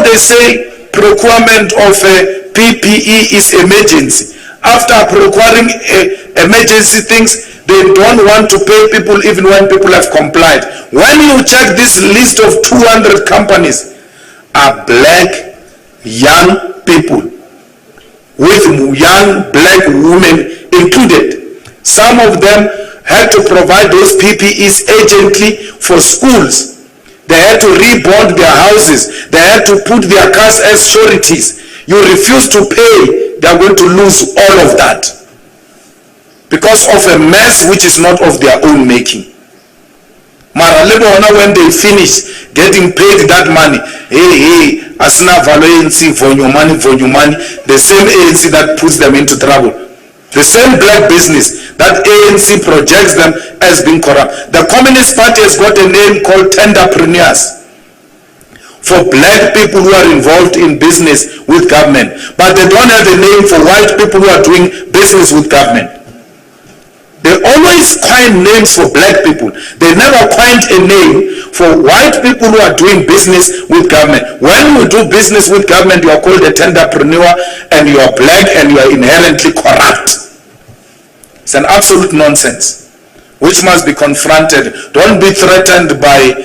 they say procurement of PPE is emergency. After procuring emergency things, they don't want to pay people even when people have complied. When you check this list of 200 companies, are black young people with young black women included. Some of them had to provide those PPEs urgently for schools. They had to rebuild their houses. They had to put their cars as sureties. You refuse to pay, they are going to lose all of that because of a mess which is not of their own making. Mara when they finish getting paid that money, hey, asina valo ANC, vonyo money, the same ANC that puts them into trouble. The same black business that ANC projects them as being corrupt. The Communist Party has got a name called tenderpreneurs for black people who are involved in business with government, but they don't have a name for white people who are doing business with government. They always coin names for black people. They never coined a name for white people who are doing business with government. When you do business with government, you are called a tenderpreneur and you are black and you are inherently corrupt. It's an absolute nonsense which must be confronted. Don't be threatened by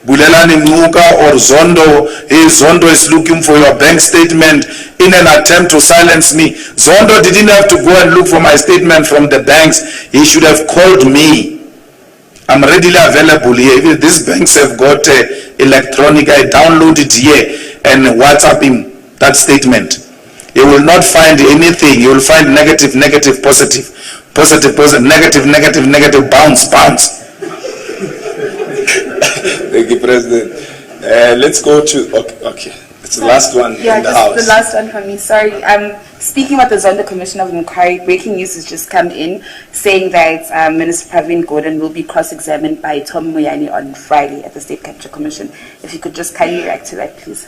Bulelani Muka or Zondo. Hey, Zondo is looking for your bank statement in an attempt to silence me. Zondo didn't have to go and look for my statement from the banks. He should have called me. I'm readily available here. Even these banks have got electronic. I download it here and WhatsApp him that statement. You will not find anything. You will find negative, positive, negative, bounce. Thank you, President. Let's go to, okay. It's the last one in the house. The last one for me. Sorry. Speaking about the Zondo Commission of Inquiry, breaking news has just come in saying that Minister Pravin Gordhan will be cross-examined by Tom Moyani on Friday at the State Capture Commission. If you could just kindly react to that, please.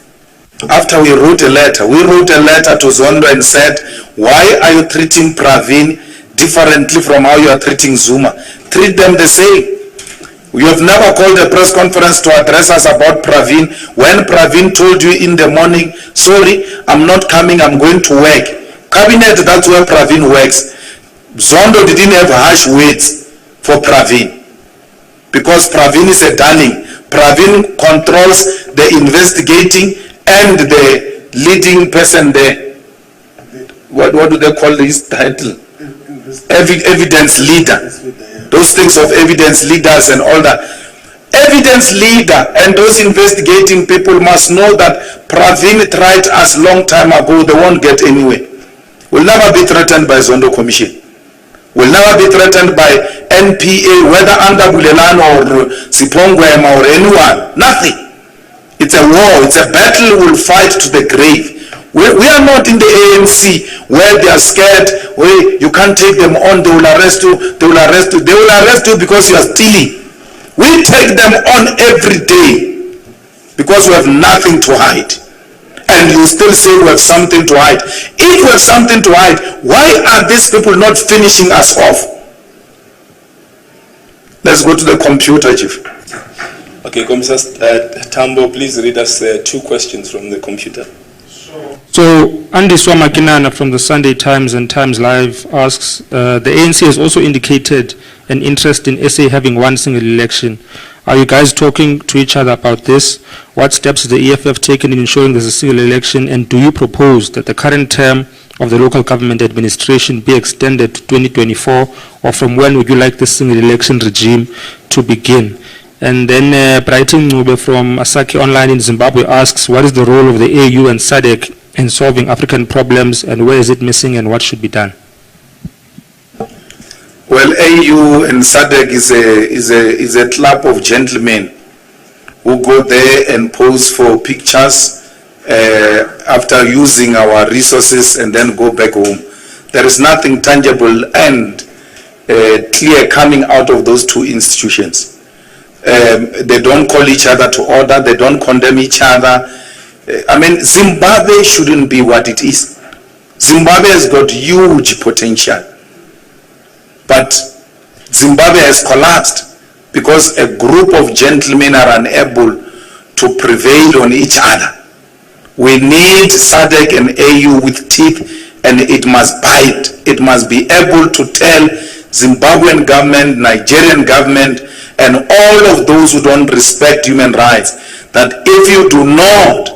After we wrote a letter to Zondo and said, why are you treating Pravin differently from how you are treating Zuma? Treat them the same. You have never called a press conference to address us about Pravin. When Pravin told you in the morning, sorry, I'm not coming, I'm going to work. Cabinet, that's where Pravin works. Zondo didn't have harsh words for Pravin because Pravin is a darling. Pravin controls the investigating and the leading person there. What do they call this title? Evidence leader. Those things of evidence leaders and all that. Evidence leader and those investigating people must know that Pravin tried us long time ago. They won't get anywhere. We'll never be threatened by Zondo Commission. We'll never be threatened by NPA, whether under Bulelani or Sipongwema or anyone. Nothing. It's a war. It's a battle we'll fight to the grave. We are not in the ANC where they are scared. You can't take them on. They will arrest you. They will arrest you. They will arrest you because you are stealing. We take them on every day because we have nothing to hide. And you still say we have something to hide. If we have something to hide, why are these people not finishing us off? Let's go to the computer, Chief. Okay, Commissioner Tambo, please read us 2 questions from the computer. So, Andy Swamakinana from the Sunday Times and Times Live asks, the ANC has also indicated an interest in SA having one single election. Are you guys talking to each other about this? What steps has the EFF taken in ensuring there's a single election? And do you propose that the current term of the local government administration be extended to 2024? Or from when would you like the single election regime to begin? And then Brighton Ngube from Asaki Online in Zimbabwe asks, what is the role of the AU and SADC in solving African problems, and where is it missing and what should be done? Well, AU and SADC is a club of gentlemen who go there and pose for pictures after using our resources and then go back home. There is nothing tangible and clear coming out of those 2 institutions. They don't call each other to order. They don't condemn each other. I mean, Zimbabwe shouldn't be what it is. Zimbabwe has got huge potential. But Zimbabwe has collapsed because a group of gentlemen are unable to prevail on each other. We need SADC and AU with teeth, and it must bite. It must be able to tell Zimbabwean government, Nigerian government, and all of those who don't respect human rights, that if you do not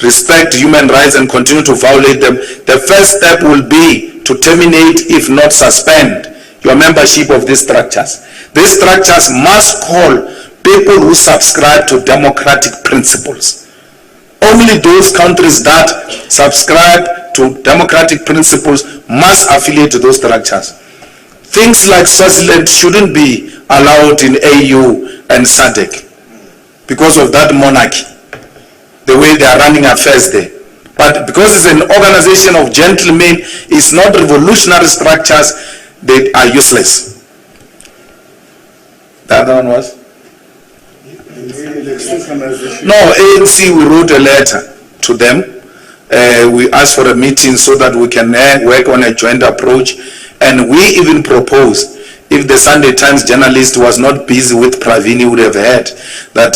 respect human rights and continue to violate them, the first step will be to terminate, if not suspend, your membership of these structures. These structures must call people who subscribe to democratic principles. Only those countries that subscribe to democratic principles must affiliate to those structures. Things like Swaziland shouldn't be allowed in AU and SADC because of that monarchy, the way they are running affairs there. But because it's an organization of gentlemen, it's not revolutionary structures, they are useless. The other one was? No, ANC, we wrote a letter to them. We asked for a meeting so that we can work on a joint approach. And we even proposed, if the Sunday Times journalist was not busy with Praveen, he would have heard that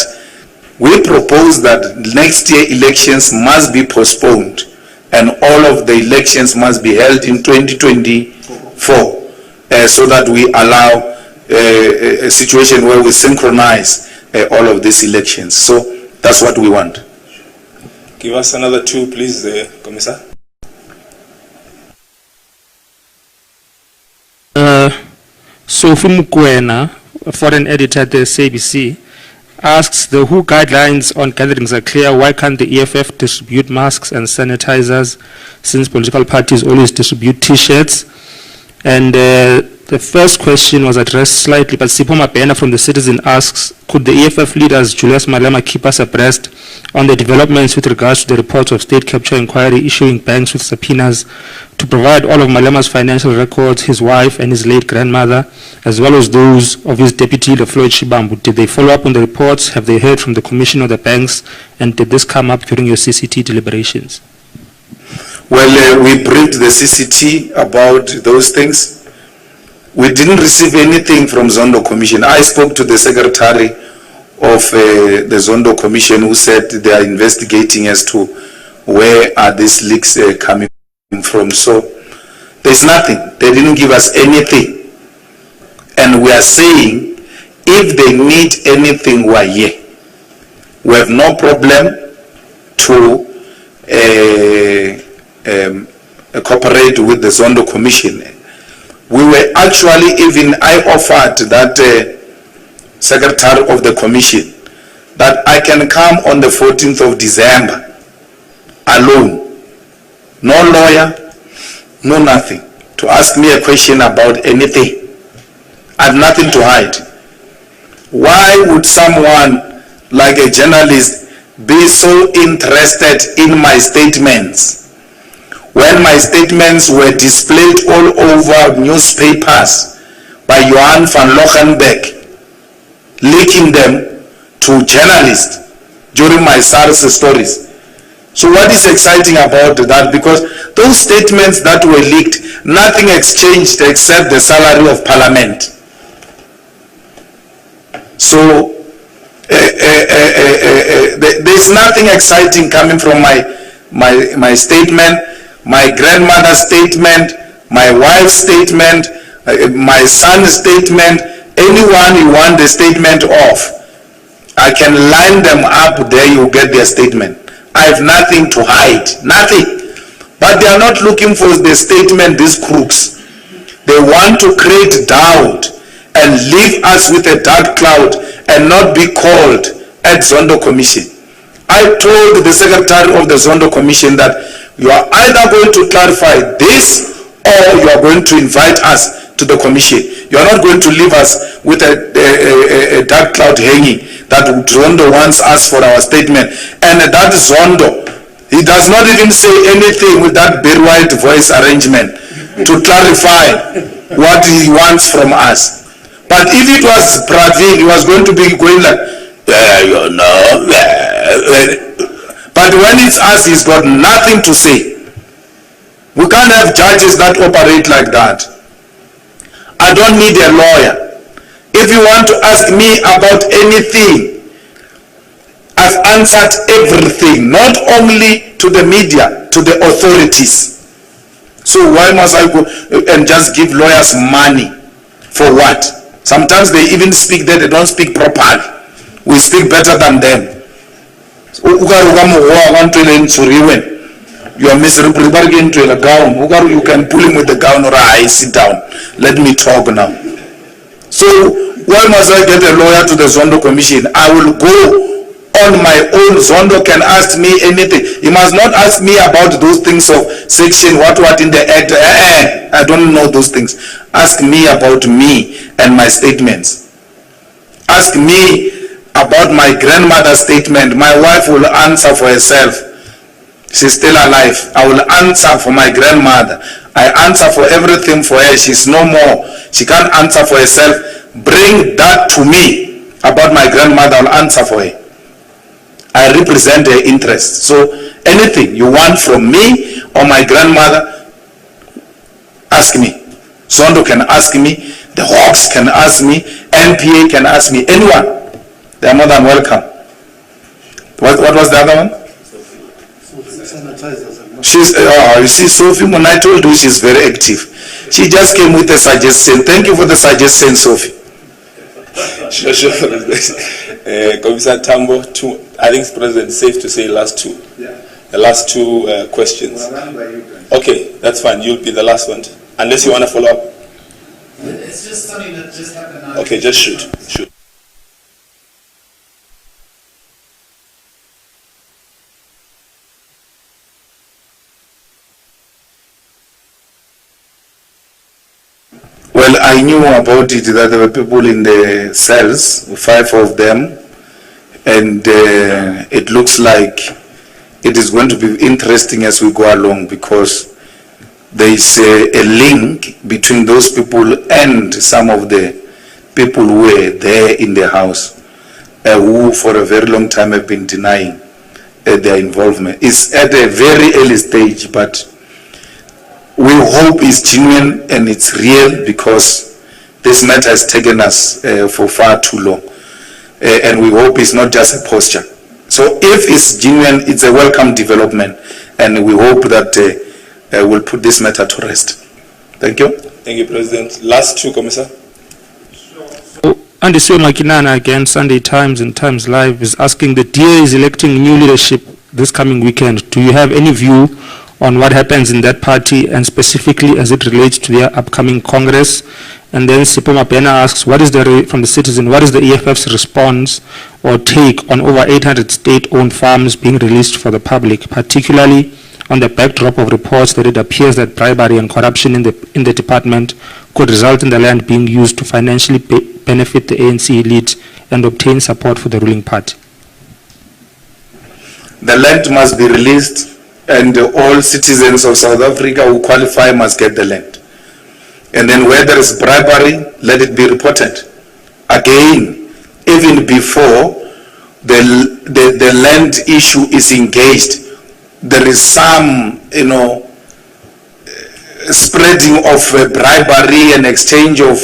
we propose that next year elections must be postponed and all of the elections must be held in 2024 so that we allow a situation where we synchronize all of these elections. So that's what we want. Give us another two, please, Commissar. Sophie Mukwena, a foreign editor at the SABC, asks the WHO guidelines on gatherings are clear. Why can't the EFF distribute masks and sanitizers since political parties always distribute T-shirts? And the first question was addressed slightly, but Sipho Mabena from the Citizen asks, could the EFF leaders, Julius Malema, keep us abreast on the developments with regards to the reports of state capture inquiry issuing banks with subpoenas to provide all of Malema's financial records, his wife and his late grandmother, as well as those of his deputy, Floyd Shibambu? Did they follow up on the reports? Have they heard from the commission or the banks? And did this come up during your CCT deliberations? Well, we briefed the CCT about those things. We didn't receive anything from Zondo Commission. I spoke to the secretary of the Zondo Commission who said they are investigating as to where are these leaks coming from. So there's nothing. They didn't give us anything. And we are saying if they need anything, we are here. We have no problem to cooperate with the Zondo Commission. We were actually I offered that secretary of the commission that I can come on the 14th of December alone, no lawyer, no nothing, to ask me a question about anything. I have nothing to hide. Why would someone like a journalist be so interested in my statements when my statements were displayed all over newspapers by Johan van Lochenbeck, leaking them to journalists during my SARS stories? So what is exciting about that? Because those statements that were leaked, nothing exchanged except the salary of parliament. So there's nothing exciting coming from my statement, my grandmother's statement, my wife's statement, my son's statement. Anyone you want the statement of, I can line them up there, you get their statement. I have nothing to hide, nothing. But they are not looking for the statement, these crooks. They want to create doubt and leave us with a dark cloud and not be called at Zondo Commission. I told the secretary of the Zondo Commission that you are either going to clarify this or you are going to invite us to the commission. You are not going to leave us with a dark cloud hanging that Zondo wants us for our statement. And that Zondo, he does not even say anything with that very white voice arrangement to clarify what he wants from us. But if it was Praveen, he was going to be going like, you know, but when it's us, he's got nothing to say. We can't have judges that operate like that. I don't need a lawyer. If you want to ask me about anything, I've answered everything, not only to the media, to the authorities. So why must I go and just give lawyers money? For what? Sometimes they even speak there, they don't speak properly. We speak better than them. You are misrepresenting to a gown. You can pull him with the gown or I sit down. Let me talk now. So why must I get a lawyer to the Zondo Commission? I will go on my own. Zondo can ask me anything. He must not ask me about those things of section, what in the act. I don't know those things. Ask me about me and my statements. Ask me about my grandmother's statement. My wife will answer for herself. She's still alive. I will answer for my grandmother. I answer for everything for her. She's no more. She can't answer for herself. Bring that to me about my grandmother. I'll answer for her. I represent her interests. So anything you want from me or my grandmother, ask me. Zondo can ask me. The Hawks can ask me. NPA can ask me. Anyone. They are more than welcome. What was the other one? She's, you see, Sophie, when I told you she's very active. She just came with a suggestion. Thank you for the suggestion, Sophie. Sure. Commissioner Tambo, I think it's President safe to say last two. Yeah. The last two questions. Okay, that's fine. You'll be the last one. Unless you want to follow up. It's just something that just happened now. Okay, just shoot. Well, I knew about it that there were people in the cells, 5 of them, and it looks like it is going to be interesting as we go along because there is a link between those people and some of the people who were there in the house who for a very long time have been denying their involvement. It's at a very early stage, but we hope it's genuine and it's real because this matter has taken us for far too long. And we hope it's not just a posture. So if it's genuine, it's a welcome development and we hope that we'll put this matter to rest. Thank you. Thank you, President. Last two, Commissioner. Andy Makinana again, Sunday Times and Times Live is asking the DA is electing new leadership this coming weekend. Do you have any view on what happens in that party and specifically as it relates to their upcoming Congress? And then Sipho Mapena asks, from the citizen, what is the EFF's response or take on over 800 state-owned farms being released for the public, particularly on the backdrop of reports that it appears that bribery and corruption in the department could result in the land being used to financially benefit the ANC elite and obtain support for the ruling party? The land must be released and all citizens of South Africa who qualify must get the land. And then where there is bribery, let it be reported. Again, even before the land issue is engaged, there is some, spreading of bribery and exchange of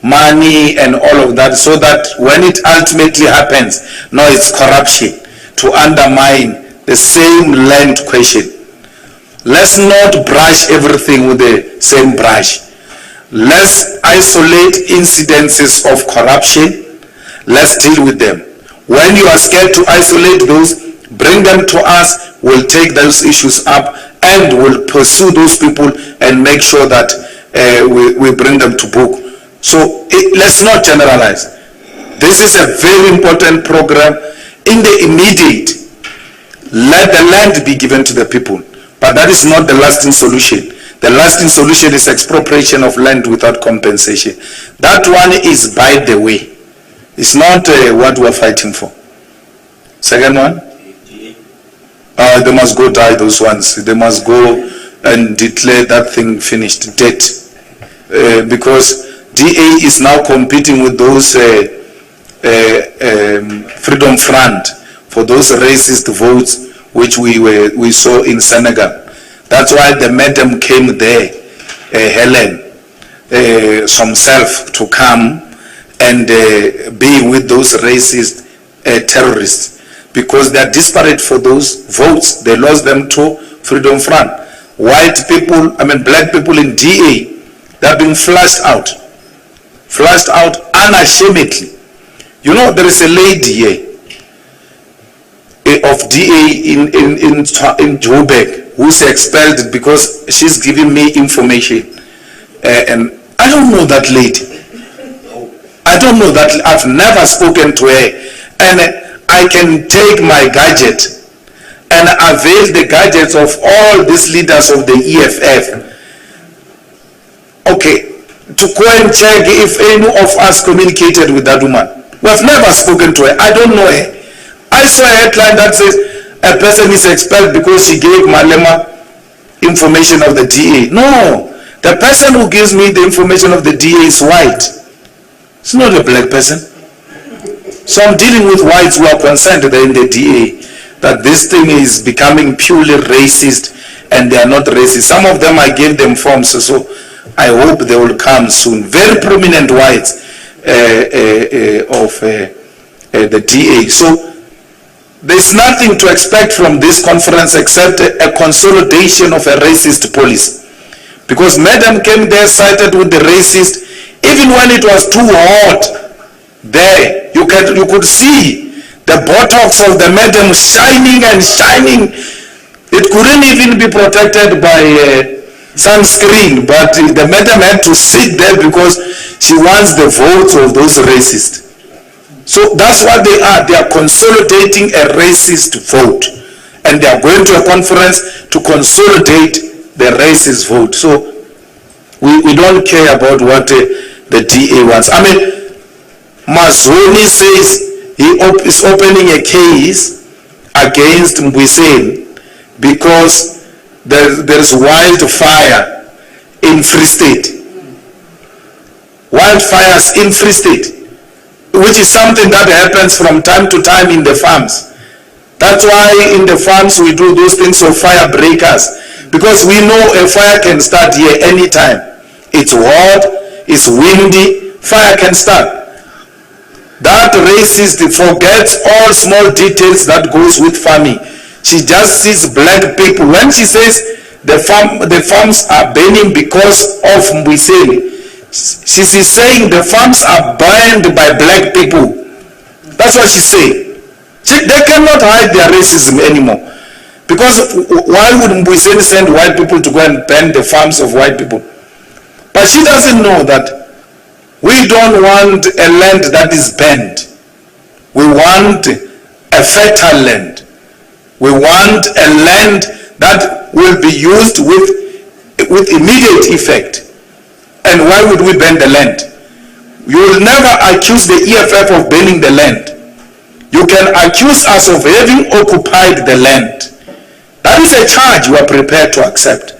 money and all of that, so that when it ultimately happens, no, it's corruption to undermine the same land question. Let's not brush everything with the same brush. Let's isolate incidences of corruption. Let's deal with them. When you are scared to isolate those, bring them to us. We'll take those issues up and we'll pursue those people and make sure that we bring them to book. So let's not generalize. This is a very important program. In the immediate, let the land be given to the people, but that is not the lasting solution. The lasting solution is expropriation of land without compensation. That one is by the way. It's not what we're fighting for. Second one? They must go die, those ones. They must go and declare that thing finished, dead. Because DA is now competing with those Freedom Front for those racist votes which we saw in Senegal. That's why the madam came there, Helen, herself, to come and be with those racist terrorists. because they are desperate for those votes. They lost them to Freedom Front. White people, black people in DA, they are being flushed out unashamedly. You know, there is a lady here of DA in Joburg who's expelled because she's giving me information, and I don't know that lady. I've never spoken to her, and I can take my gadget and avail the gadgets of all these leaders of the EFF, okay, to go and check if any of us communicated with that woman. We've never spoken to her. I don't know her. I saw a headline that says a person is expelled because she gave Malema information of the DA. No, the person who gives me the information of the DA is white. It's not a black person. So I'm dealing with whites who are concerned that in the DA that this thing is becoming purely racist, and they are not racist. Some of them, I gave them forms, so I hope they will come soon. Very prominent whites of the DA. So there's nothing to expect from this conference except a consolidation of a racist policy. Because Madam came there cited with the racist, even when it was too hot there, you could see the buttocks of the Madam shining and shining. It couldn't even be protected by sunscreen, but the Madam had to sit there because she wants the votes of those racists. So that's what they are. They are consolidating a racist vote, and they are going to a conference to consolidate the racist vote. So we don't care about what the DA wants. Mazoni says he is opening a case against Mbuyiseni because there's wildfire in Free State. Wildfires in Free State, which is something that happens from time to time in the farms. That's why in the farms we do those things of fire breakers, because we know a fire can start here anytime. It's hot, it's windy, fire can start. That racist forgets all small details that goes with farming. She just sees black people. When she says the farms are burning because of Mbuyiseni, she is saying the farms are burned by black people. That's what she's saying. They cannot hide their racism anymore. Because why would Mbuyiseni send white people to go and burn the farms of white people? But she doesn't know that we don't want a land that is burned. We want a fertile land. We want a land that will be used with immediate effect. And why would we burn the land? You will never accuse the EFF of burning the land. You can accuse us of having occupied the land. That is a charge we are prepared to accept.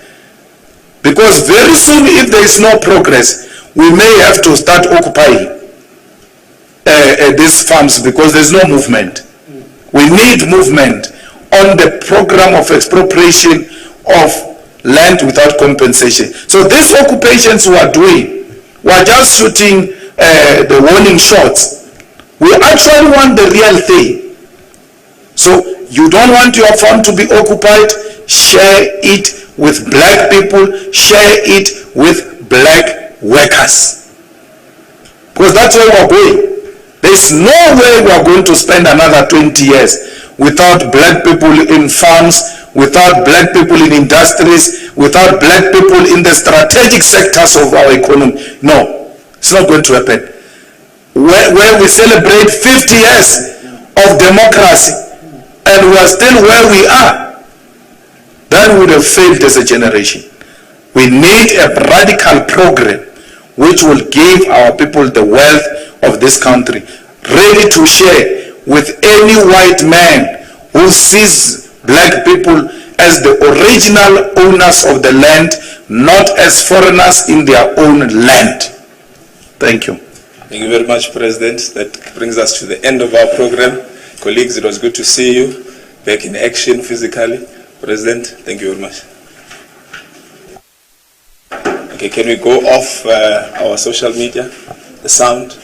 Because very soon, if there is no progress, we may have to start occupying these farms because there's no movement. We need movement on the program of expropriation of land without compensation. So these occupations we are doing, we are just shooting the warning shots. We actually want the real thing. So you don't want your farm to be occupied, share it with black people, share it with black workers. Because that's where we're going. There's no way we're going to spend another 20 years without black people in farms, without black people in industries, without black people in the strategic sectors of our economy. No, it's not going to happen. Where we celebrate 50 years of democracy and we are still where we are, then we would have failed as a generation. We need a radical program which will give our people the wealth of this country, ready to share with any white man who sees black people as the original owners of the land, not as foreigners in their own land. Thank you. Thank you very much, President. That brings us to the end of our program. Colleagues, it was good to see you back in action physically. President, thank you very much. Okay, can we go off our social media, the sound?